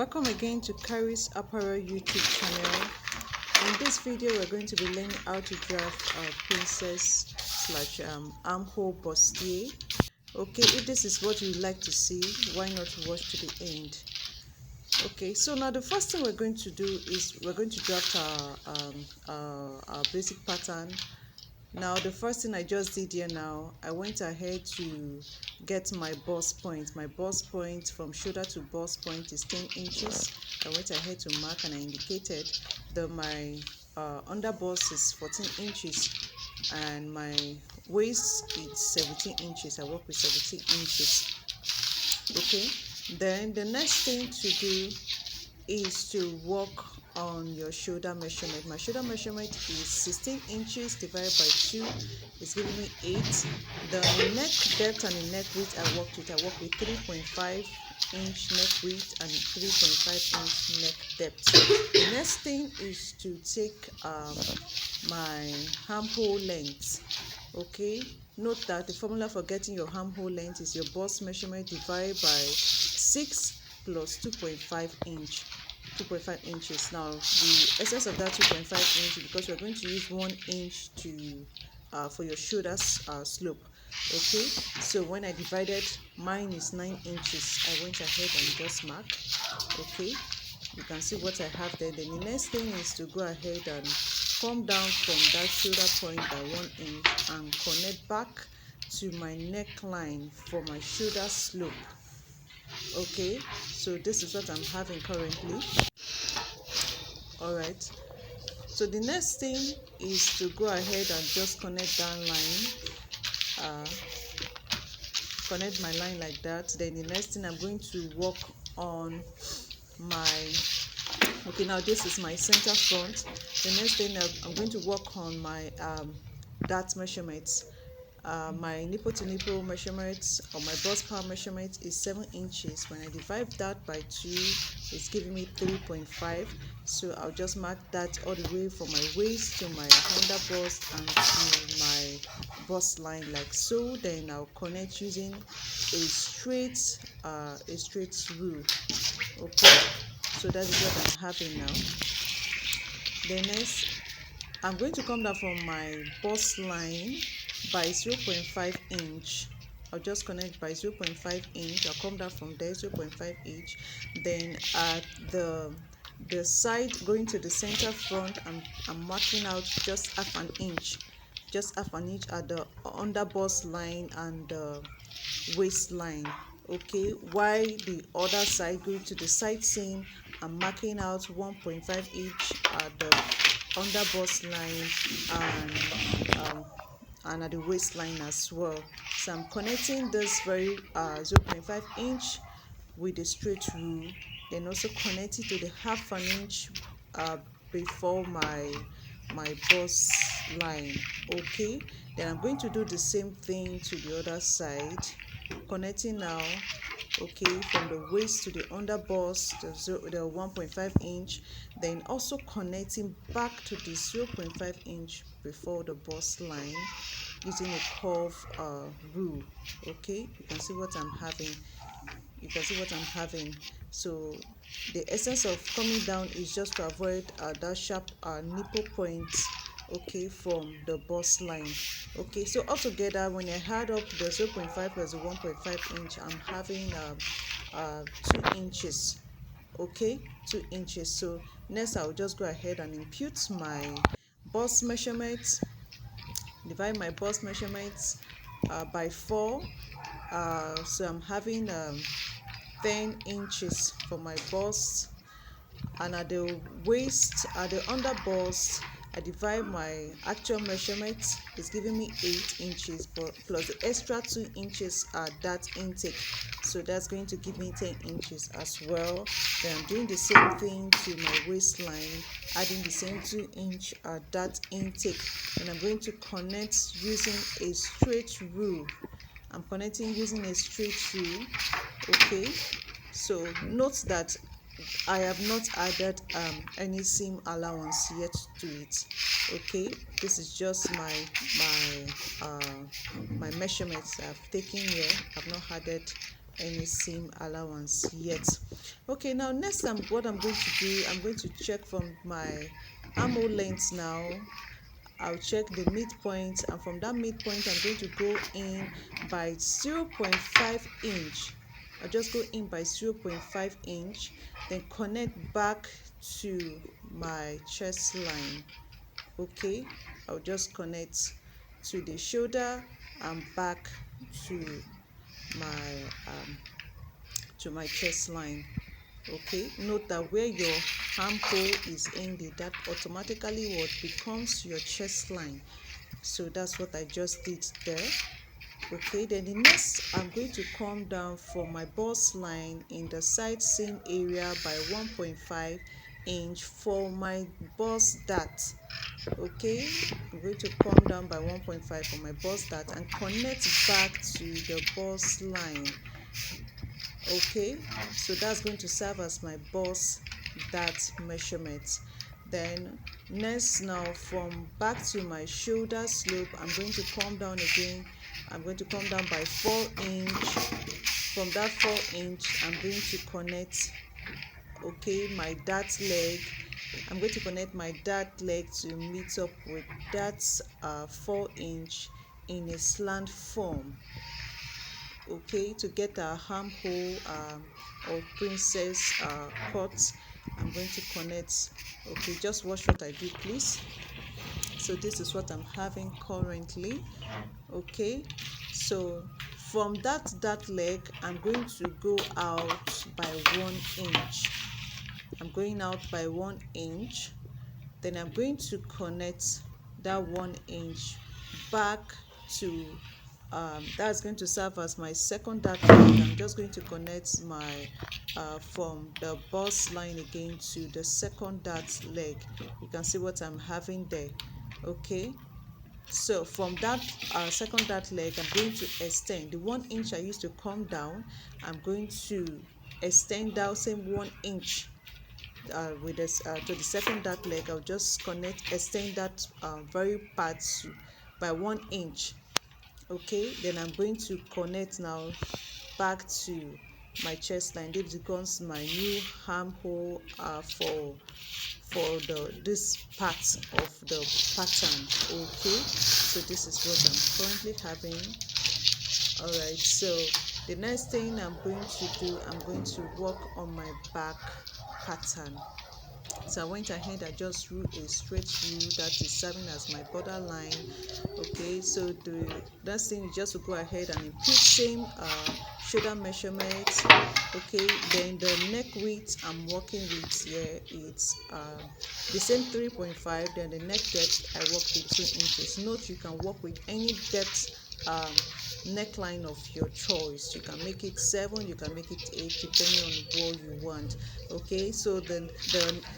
Welcome again to Carrie's Apparel YouTube channel. In this video, we're going to be learning how to draft a princess slash armhole bustier. Okay, if this is what you'd like to see, why not watch to the end? Okay, so now the first thing we're going to do is we're going to draft our basic pattern. Now the first thing I just did here, now I went ahead to get my bust point. My bust point from shoulder to bust point is 10 inches. I went ahead to mark and I indicated that my under bust is 14 inches and my waist is 17 inches. I work with 17 inches. Okay, then the next thing to do is to work on your shoulder measurement. My shoulder measurement is 16 inches divided by 2 is giving me 8. The neck depth and the neck width I work with 3.5 inch neck width and 3.5 inch neck depth. The next thing is to take my armhole length. Okay, note that the formula for getting your armhole length is your bust measurement divided by 6 plus 2.5 inches. Now the essence of that 2.5 inch, because we're going to use 1 inch to for your shoulders slope. Okay, so when I divided, mine is 9 inches. I went ahead and just mark. Okay, you can see what I have there. Then the next thing is to go ahead and come down from that shoulder point by 1 inch and connect back to my neckline for my shoulder slope. Okay, so this is what I'm having currently. All right, so the next thing is to go ahead and just connect that line, connect my line like that. Then the next thing I'm going to work on my, okay, now this is my center front. The next thing I'm going to work on my dart measurements. My nipple to nipple measurements or my bust part measurement is 7 inches. When I divide that by 2, it's giving me 3.5. So I'll just mark that all the way from my waist to my under bust and to my bust line like so. Then I'll connect using a straight rule. Okay, so that is what I'm having now. The next, I'm going to come down from my bust line by 0.5 inch. I'll just connect by 0.5 inch. I'll come down from there 0.5 inch. Then at the side going to the center front, I'm marking out just half an inch at the under bust line and the waistline. Okay, while the other side going to the side seam, I'm marking out 1.5 inch at the under bust line and at the waistline as well. So I'm connecting this very 0.5 inch with a straight rule, then also connect it to the half an inch before my bust line. Okay, then I'm going to do the same thing to the other side, connecting now, okay, from the waist to the under bust, the 1.5 inch, then also connecting back to the 0.5 inch before the bust line using a curve rule. Okay, you can see what I'm having. So the essence of coming down is just to avoid that sharp nipple point, okay, from the bust line. Okay, so altogether when I add up the 0.5 plus the 1.5 inch, I'm having 2 inches. Okay, 2 inches. So next I'll just go ahead and impute my bust measurements, divide my bust measurements by 4. So I'm having 10 inches for my bust, and at the waist, at the under bust, I divide my actual measurement, it's giving me 8 inches, but plus the extra 2 inches at that intake, so that's going to give me 10 inches as well. Then I'm doing the same thing to my waistline, adding the same 2 inch at that intake, and I'm going to connect using a straight rule. I'm connecting using a straight rule. Okay, so note that I have not added any seam allowance yet to it. Okay, this is just my measurements I've taken here. I've not added any seam allowance yet. Okay, now next time what I'm going to do, I'm going to check from my armhole length now. I'll check the midpoint, and from that midpoint I'm going to go in by 0.5 inch. I'll just go in by 0.5 inch, then connect back to my chest line. Okay, I'll just connect to the shoulder and back to my chest line. Okay, note that where your armhole is ending, that automatically what becomes your chest line. So that's what I just did there. Okay, then the next I'm going to come down for my bust line in the side seam area by 1.5 inch for my bust dart. Okay, I'm going to come down by 1.5 for my bust dart and connect back to the bust line. Okay, so that's going to serve as my bust dart measurement. Then next, now from back to my shoulder slope, I'm going to come down again. I'm going to come down by 4 inch. From that 4 inch, I'm going to connect, okay, my dart leg. I'm going to connect my dart leg to meet up with that 4 inch in a slant form. Okay, to get our armhole or princess cut, I'm going to connect. Okay, just watch what I do, please. So this is what I'm having currently. Okay, so from that leg, I'm going to go out by 1 inch. I'm going out by 1 inch. Then I'm going to connect that 1 inch back to that's going to serve as my second dart leg. I'm just going to connect my from the bust line again to the second dart leg. You can see what I'm having there. Okay, so from that second dart leg, I'm going to extend the 1 inch I used to come down. I'm going to extend down same 1 inch with this to the second dart leg. I'll just extend that very part by 1 inch. Okay, then I'm going to connect now back to my chest line. This becomes my new armhole for this part of the pattern. Okay, so this is what I'm currently having. All right, so the next thing I'm going to do, I'm going to work on my back pattern. So I went ahead, I just drew a straight rule that is serving as my borderline. Okay, so the next thing is just to go ahead and impute same shoulder measurement. Okay, then the neck width I'm working with here, it's the same 3.5. Then the neck depth I work with 2 inches. Note you can work with any depth neckline of your choice. You can make it 7, you can make it 8, depending on what you want. Okay, so the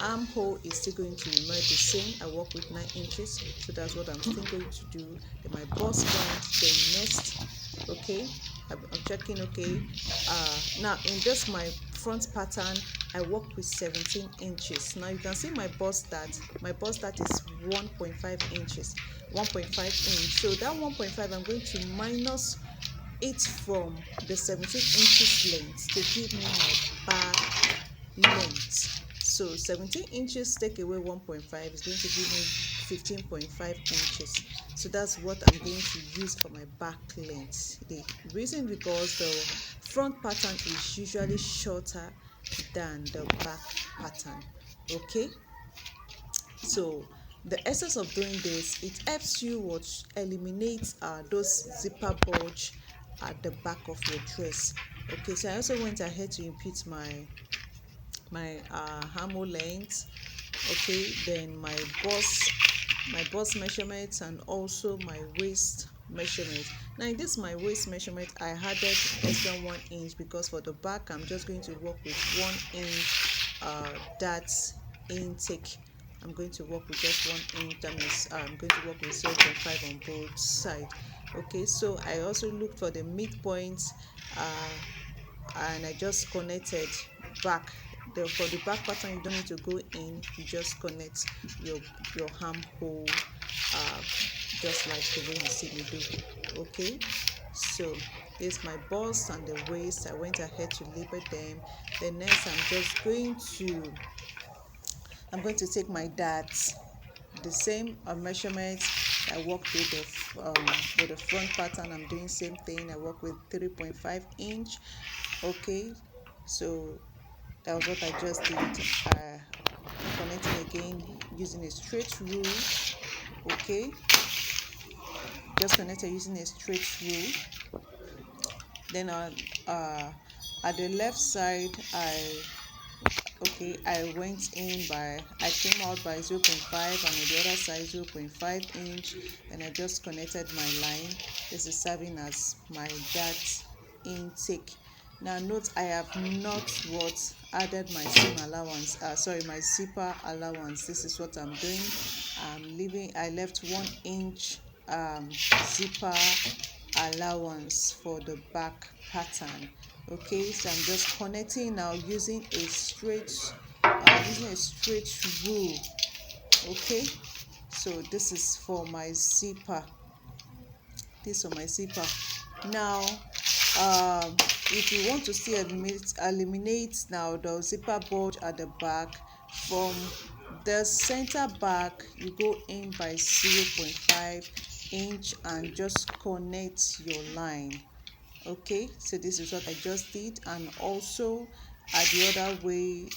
armhole is still going to remain the same. I work with 9 inches, so that's what I'm still going to do. Then my bust point, then next. Okay, I'm checking. Okay, now in this my front pattern, I work with 17 inches. Now you can see my bust dart. My bust dart is 1.5 inches. 1.5 inch. So that 1.5, I'm going to minus it from the 17 inches length to give me my back length. So 17 inches take away 1.5 is going to give me 15.5 inches. So that's what I'm going to use for my back length. The reason because the front pattern is usually shorter than the back pattern. Okay, so the essence of doing this, it helps you what eliminate those zipper bulge at the back of your dress. Okay, so I also went ahead to impute my armhole length. Okay, then my bust measurements and also my waist measurement. Now in this my waist measurement, I added extra 1 inch because for the back I'm just going to work with 1 inch dart intake. I'm going to work with just 1 inch. That means I'm going to work with 0.5 on both sides. Okay, so I also looked for the midpoint and I just connected back. For the back pattern, you don't need to go in, you just connect your armhole just like the way you see me do. Okay, So here's my bust and the waist. I went ahead to label them. The next I'm going to take my darts, the same measurement I worked with the front pattern. I'm doing same thing. I work with 3.5 inch. Okay, so that was what I just did. Connecting again using a straight rule. Okay, just connected using a straight rule. Then at the left side, I went in by, I came out by 0.5 and on the other side 0.5 inch. Then I just connected my line. This is serving as my dart intake. Now note I have not added my seam allowance, my zipper allowance. This is what I'm doing. I left 1 inch zipper allowance for the back pattern. Okay, so I'm just connecting now using a straight rule. Okay, so this is for my zipper. Now if you want to still eliminate now the zipper bulge at the back, from the center back you go in by 0.5 inch and just connect your line. Okay, so this is what I just did. And also at the other way,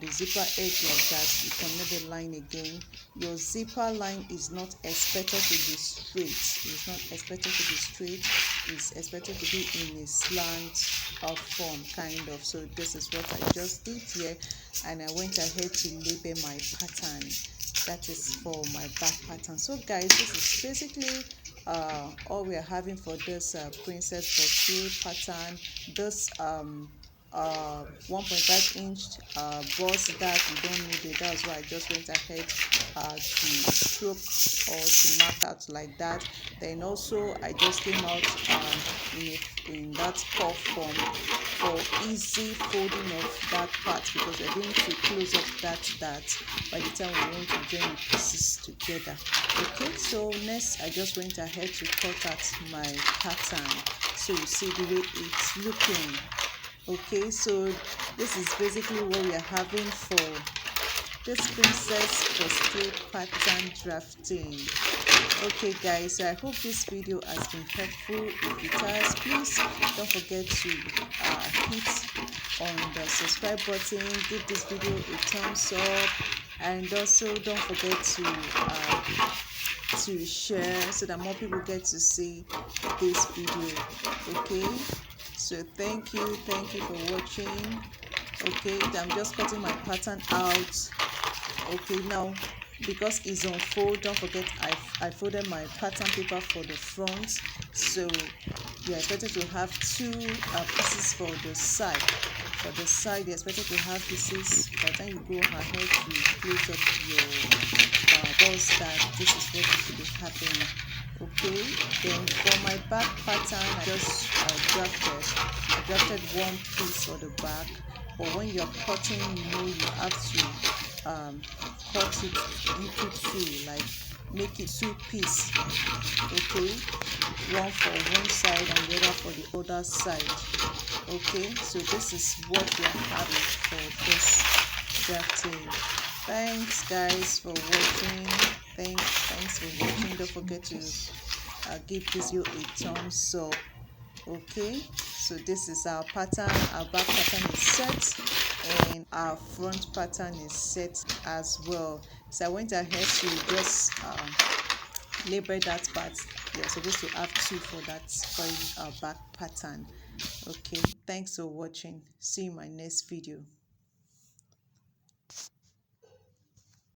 the zipper edge like that, you connect the line again. Your zipper line is not expected to be straight. It's not expected to be straight. It's expected to be in a slant form, kind of. So this is what I just did here, and I went ahead to label my pattern. That is for my back pattern. So guys, this is basically all we are having for this princess bustier pattern. This 1.5 inch bust that we don't need it. That's why I just went ahead to stroke or to mark out like that. Then also I just came out in that puff form for easy folding of that part, because we're going to close up that by the time we want to join the pieces together. Okay, so next I just went ahead to cut out my pattern, so you see the way it's looking. Okay, so this is basically what we are having for this princess bustier pattern drafting. Okay guys, so I hope this video has been helpful. If it has, please don't forget to hit on the subscribe button, give this video a thumbs up, and also don't forget to share so that more people get to see this video. Okay, so thank you for watching. Okay, I'm just cutting my pattern out. Okay, now because it's on fold, don't forget I folded my pattern paper for the front, so you're expected to have two pieces for the side. For the side, you're expected to have pieces. By the time you go ahead to close up your bust, that this is what should be happening. Okay, then for my back pattern, I just drafted one piece for the back. But when you're cutting, you have to cut it into two, like make it two pieces. Okay, one for one side and the other for the other side. Okay, so this is what we are having for this drafting. Thanks guys for watching. Thanks for watching. Don't forget to give this video a thumbs up. Okay, so this is our pattern. Our back pattern is set and our front pattern is set as well. So I went ahead to just label that part. You're supposed to have two for that for our back pattern. Okay, thanks for watching. See you in my next video.